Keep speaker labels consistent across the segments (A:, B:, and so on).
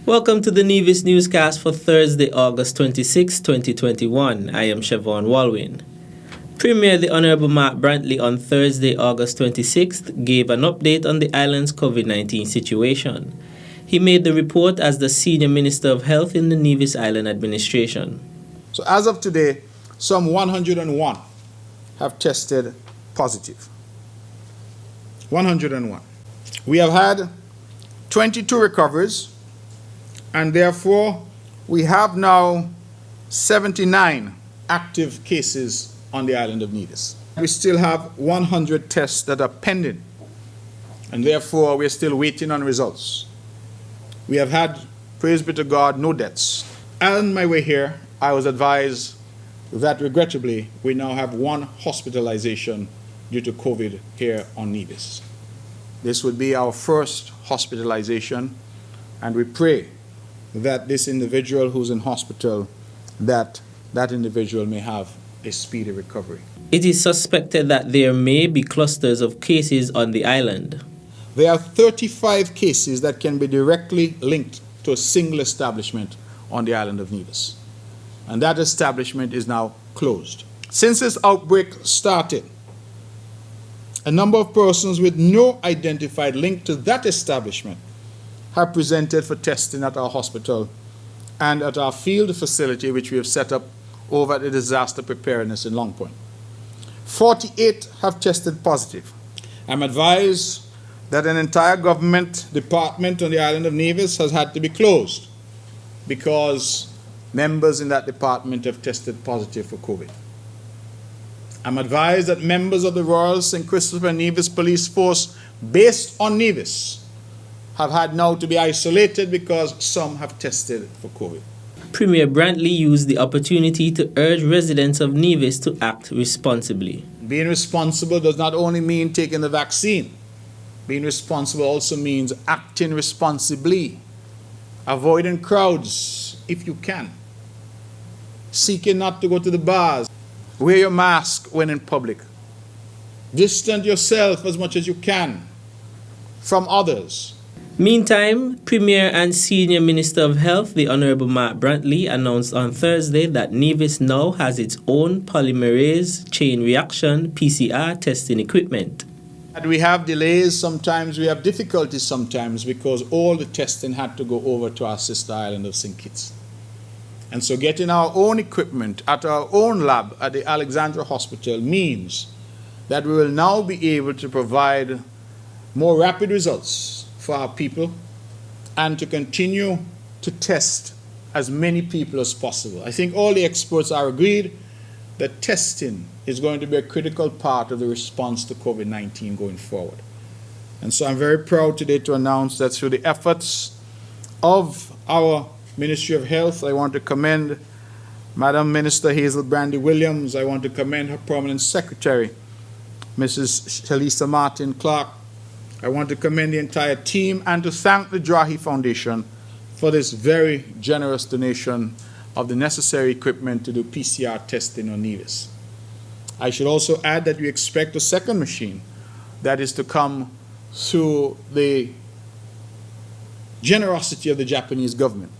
A: Welcome to the Nevis newscast for Thursday, August 26, 2021. I am Siobhan Walwyn. Premier the Honourable Mark Brantley on Thursday, August 26th gave an update on the island's COVID-19 situation. He made the report as the Senior Minister of Health in the Nevis Island Administration.
B: So as of today, some 101 have tested positive. 101. We have had 22 recoveries, and therefore we have now 79 active cases on the island of Nevis. We still have 100 tests that are pending, and therefore we're still waiting on results. We have had, praise be to God, no deaths. On my way here, I was advised that regrettably we now have one hospitalization due to COVID here on Nevis. This would be our first hospitalization, and we pray that this individual who's in hospital, that individual may have a speedy recovery.
A: It is suspected that there may be clusters of cases on the island.
B: There are 35 cases that can be directly linked to a single establishment on the island of Nevis, and that establishment is now closed. Since this outbreak started, a number of persons with no identified link to that establishment have presented for testing at our hospital and at our field facility, which we have set up over at the disaster preparedness in Long Point. 48 have tested positive. I'm advised that an entire government department on the island of Nevis has had to be closed because members in that department have tested positive for COVID. I'm advised that members of the Royal St. Christopher and Nevis Police Force based on Nevis have had now to be isolated because some have tested for COVID.
A: Premier Brantley used the opportunity to urge residents of Nevis to act responsibly.
B: Being responsible does not only mean taking the vaccine. Being responsible also means acting responsibly, avoiding crowds if you can, seeking not to go to the bars, wear your mask when in public, distance yourself as much as you can from others.
A: Meantime, Premier and Senior Minister of Health, the Honourable Mark Brantley, announced on Thursday that Nevis now has its own polymerase chain reaction PCR testing equipment.
B: And we have delays sometimes, we have difficulties sometimes because all the testing had to go over to our sister island of St. Kitts. And so getting our own equipment at our own lab at the Alexandra Hospital means that we will now be able to provide more rapid results for our people and to continue to test as many people as possible. I think all the experts are agreed that testing is going to be a critical part of the response to COVID-19 going forward. And so I'm very proud today to announce that through the efforts of our Ministry of Health, I want to commend Madam Minister Hazel Brandy Williams. I want to commend her prominent secretary, Mrs. Shalisa Martin Clark. I want to commend the entire team and to thank the Drahi Foundation for this very generous donation of the necessary equipment to do PCR testing on Nevis. I should also add that we expect a second machine that is to come through the generosity of the Japanese government,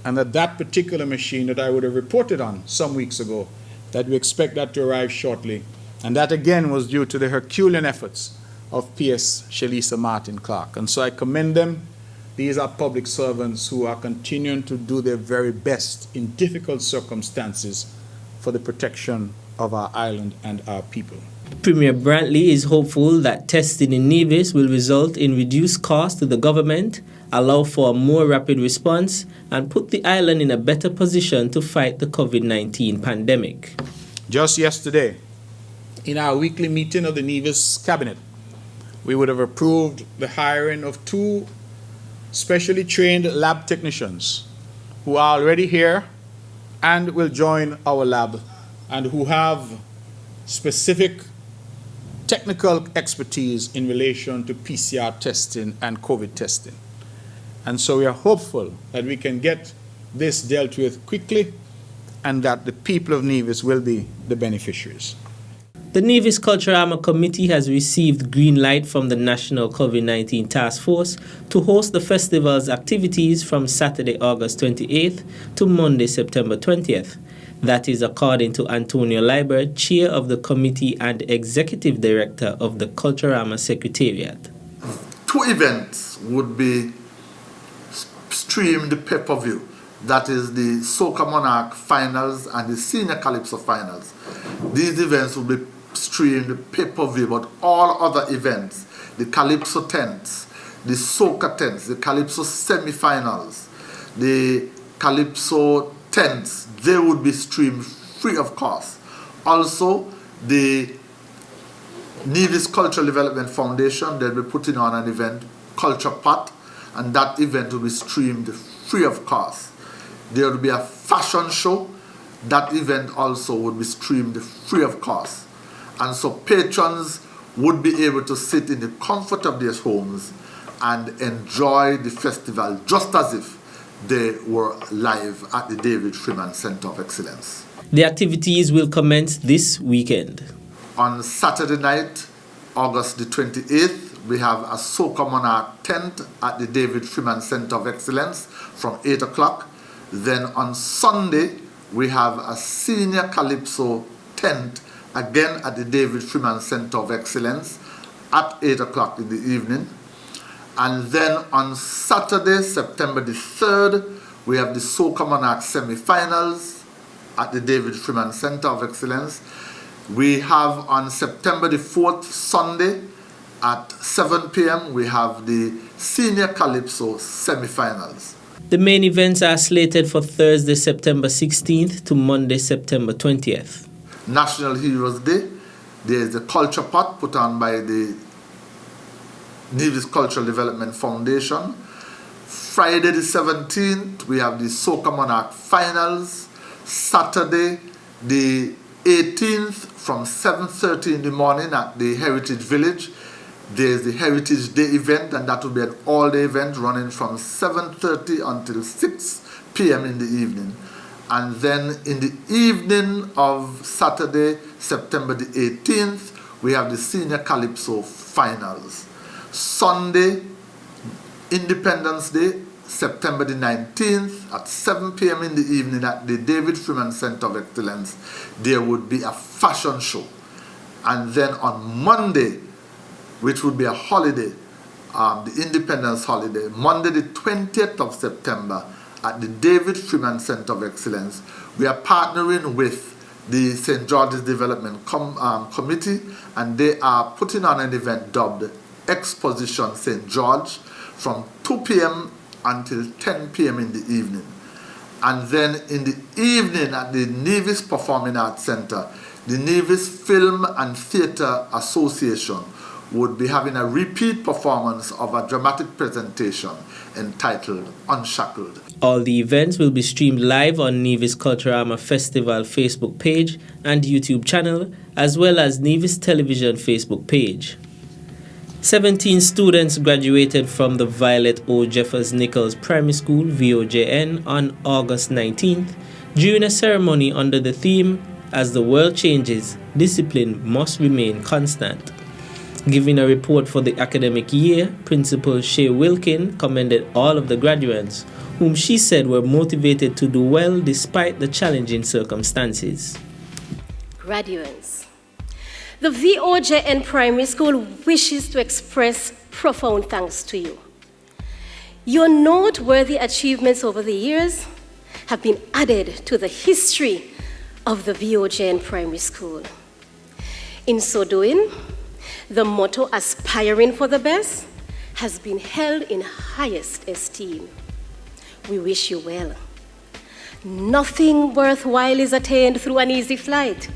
B: and that particular machine that I would have reported on some weeks ago, that we expect that to arrive shortly, and that again was due to the Herculean efforts of PS Shalisa Martin Clark. And so I commend them. These are public servants who are continuing to do their very best in difficult circumstances for the protection of our island and our people.
A: Premier Brantley is hopeful that testing in Nevis will result in reduced costs to the government, allow for a more rapid response, and put the island in a better position to fight the COVID-19 pandemic.
B: Just yesterday, in our weekly meeting of the Nevis Cabinet, we would have approved the hiring of 2 specially trained lab technicians who are already here and will join our lab and who have specific technical expertise in relation to PCR testing and COVID testing. And so we are hopeful that we can get this dealt with quickly and that the people of Nevis will be the beneficiaries.
A: The Nevis Culturama Committee has received green light from the National COVID-19 Task Force to host the festival's activities from Saturday, August 28th to Monday, September 20th. That is according to Antonio Liber, chair of the committee and executive director of the Culturama Secretariat.
C: 2 events would be streamed pay-per-view. That is the Soca Monarch Finals and the Senior Calypso Finals. These events will be streamed pay-per-view, but all other events, the Calypso tents, the Soca tents, the Calypso semi-finals, the Calypso tents, they would be streamed free of cost. Also, the Nevis Cultural Development Foundation, they'll be putting on an event, Culture Pot, and that event will be streamed free of cost. There will be a fashion show. That event also would be streamed free of cost. And so patrons would be able to sit in the comfort of their homes and enjoy the festival just as if they were live at the David Freeman Center of Excellence.
A: The activities will commence this weekend.
C: On Saturday night, August the 28th, we have a Soca Monarch tent at the David Freeman Center of Excellence from 8 o'clock. Then on Sunday, we have a Senior Calypso tent again at the David Freeman Center of Excellence at 8 o'clock in the evening. And then on Saturday, September the 3rd, we have the Soca Monarch semi-finals at the David Freeman Center of Excellence. We have on September the 4th, Sunday, at 7 p.m., we have the Senior Calypso semi-finals.
A: The main events are slated for Thursday, September 16th to Monday, September 20th.
C: National Heroes Day, there is the Culture Pot put on by the Nevis Cultural Development Foundation. Friday the 17th, we have the Soca Monarch Finals. Saturday the 18th from 7:30 in the morning at the Heritage Village. There's the Heritage Day event, and that will be an all-day event running from 7:30 until 6 p.m. in the evening. And then in the evening of Saturday, September the 18th, we have the Senior Calypso Finals. Sunday, Independence Day, September the 19th at 7 p.m. in the evening at the David Freeman Center of Excellence, there would be a fashion show. And then on Monday, which would be a holiday, the Independence holiday, Monday the 20th of September at the David Freeman Center of Excellence, we are partnering with the St. George's Development Committee, and they are putting on an event dubbed Exposition St. George from 2 p.m. until 10 p.m. in the evening. And then in the evening at the Nevis Performing Arts Center, the Nevis Film and Theatre Association would be having a repeat performance of a dramatic presentation entitled Unshackled.
A: All the events will be streamed live on Nevis Culturama Festival Facebook page and YouTube channel, as well as Nevis Television Facebook page. 17 students graduated from the Violet O. Jeffers Nichols Primary School, VOJN, on August 19th during a ceremony under the theme, "As the World Changes, Discipline Must Remain Constant." Giving a report for the academic year, Principal Shea Wilkin commended all of the graduates, whom she said were motivated to do well despite the challenging circumstances.
D: Graduates, the VOJN Primary School wishes to express profound thanks to you. Your noteworthy achievements over the years have been added to the history of the VOJN Primary School. In so doing, the motto, "Aspiring for the best," has been held in highest esteem. We wish you well. Nothing worthwhile is attained through an easy flight.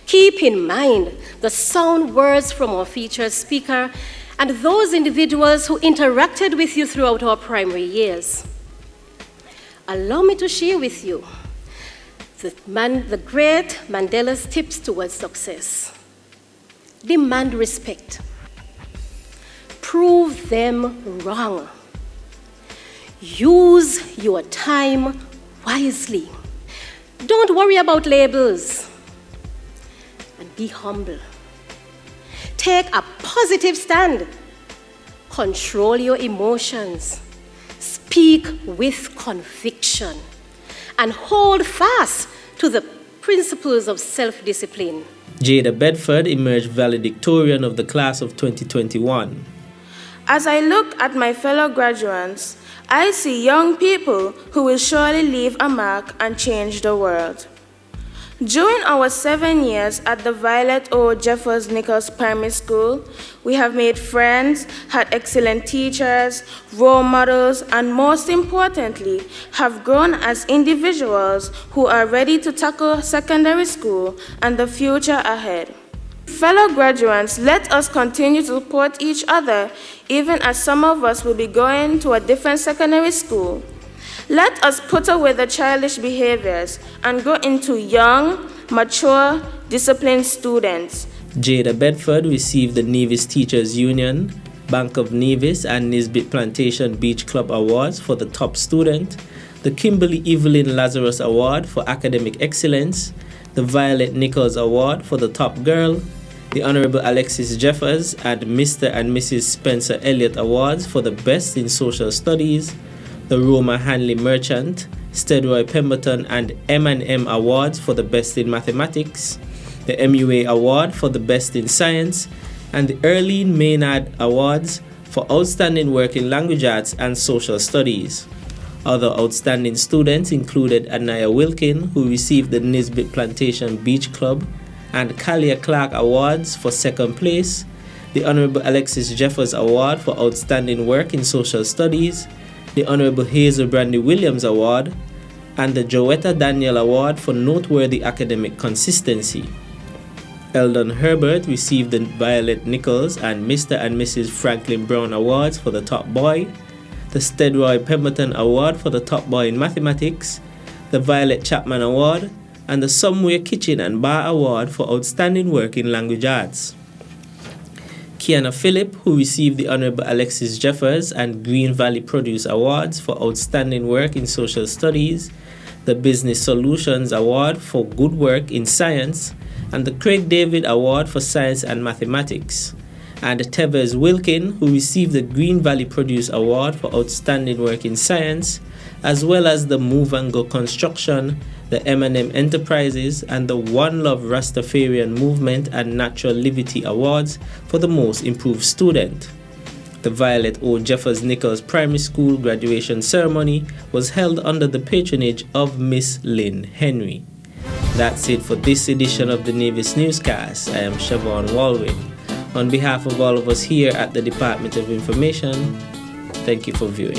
D: Keep in mind the sound words from our featured speaker and those individuals who interacted with you throughout our primary years. Allow me to share with you the great Mandela's tips towards success. Demand respect. Prove them wrong. Use your time wisely. Don't worry about labels. And be humble. Take a positive stand. Control your emotions. Speak with conviction. And hold fast to the principles of self-discipline.
A: Jada Bedford emerged valedictorian of the class of 2021.
E: As I look at my fellow graduates, I see young people who will surely leave a mark and change the world. During our 7 years at the Violet O. Jeffers Nichols Primary School, we have made friends, had excellent teachers, role models, and most importantly, have grown as individuals who are ready to tackle secondary school and the future ahead. Fellow graduates, let us continue to support each other, even as some of us will be going to a different secondary school. Let us put away the childish behaviors and grow into young, mature, disciplined students.
A: Jada Bedford received the Nevis Teachers Union, Bank of Nevis, and Nisbet Plantation Beach Club Awards for the top student, the Kimberly Evelyn Lazarus Award for academic excellence, the Violet Nichols Award for the top girl, the Honorable Alexis Jeffers and Mr. and Mrs. Spencer Elliott Awards for the best in social studies, the Roma Hanley Merchant, Stedroy Pemberton and M&M Awards for the best in mathematics, the MUA Award for the best in science, and the Erlene Maynard Awards for outstanding work in language arts and social studies. Other outstanding students included Anaya Wilkin, who received the Nisbet Plantation Beach Club and Kalia Clark Awards for second place, the Honorable Alexis Jeffers Award for outstanding work in social studies, the Honorable Hazel Brandy Williams Award, and the Joetta Daniel Award for noteworthy academic consistency. Eldon Herbert received the Violet Nichols and Mr. and Mrs. Franklin Brown Awards for the top boy, the Stedroy Pemberton Award for the top boy in mathematics, the Violet Chapman Award, and the Somewhere Kitchen and Bar Award for outstanding work in language arts. Kiana Phillip, who received the Honorable Alexis Jeffers and Green Valley Produce Awards for outstanding work in social studies, the Business Solutions Award for good work in science, and the Craig David Award for science and mathematics, and Tevez Wilkin, who received the Green Valley Produce Award for outstanding work in science, as well as the Move and Go Construction, the M&M Enterprises, and the One Love Rastafarian Movement and Natural Liberty Awards for the most improved student. The Violet O. Jeffers Nichols Primary School graduation ceremony was held under the patronage of Miss Lynn Henry. That's it for this edition of the Nevis Newscast. I am Siobhan Walwyn. On behalf of all of us here at the Department of Information, thank you for viewing.